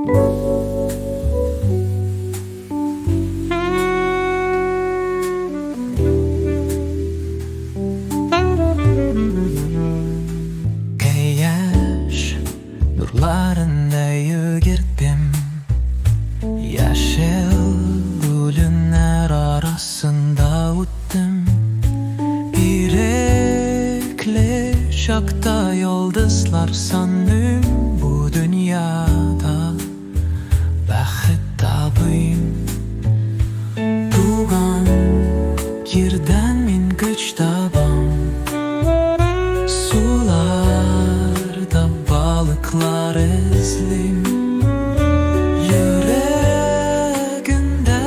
Koyaş nurlarında yөгердем, Yaşel үләннәр arasında үттем. Ireklе çakta yıldızlar sanıйм bu dünyada, бәхет табыйм. Tugan җирдән min güç табам, Sуларда балыклар эзлим. Йөрәгемдә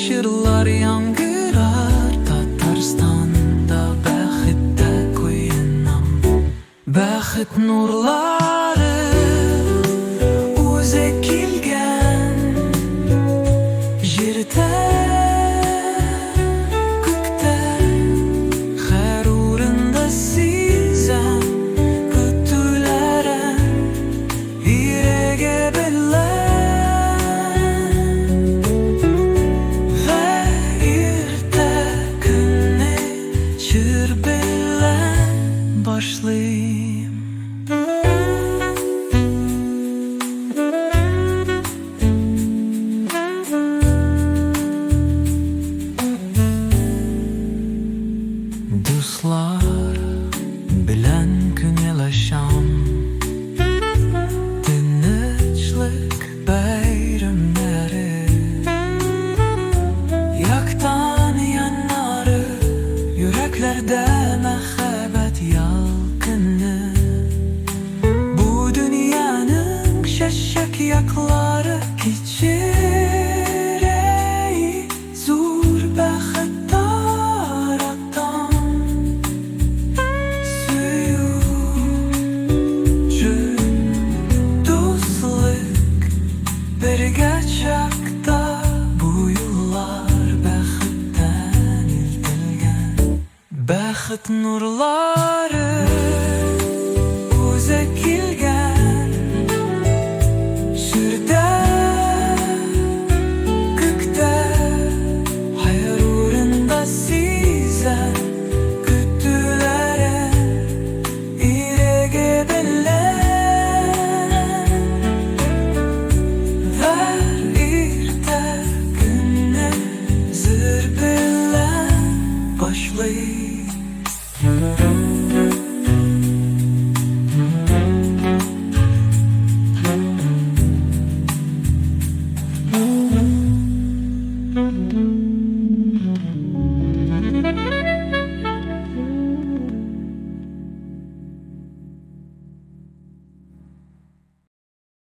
җырлар яңгырар, Татарстанда бәхеттә коенам. Бәхет нурлары үзе килгән, җирдә Күктә һәр урында сизәм көтүләрен йөрәге белән. Вә иртә көнне җыр белән башлыйм. Дуслар белән күңелешәм, тынычлык бәйрәмнәре, яктан яннары, йөрәкләрдә мәхәббәт ялкыны. Бу дөньяның чәчәк яклары кичерәй зур бәхет таратам. Сөюче дуслык бергә чакта, бу юллар бәхеттән илтелгән. Бәхет нурлары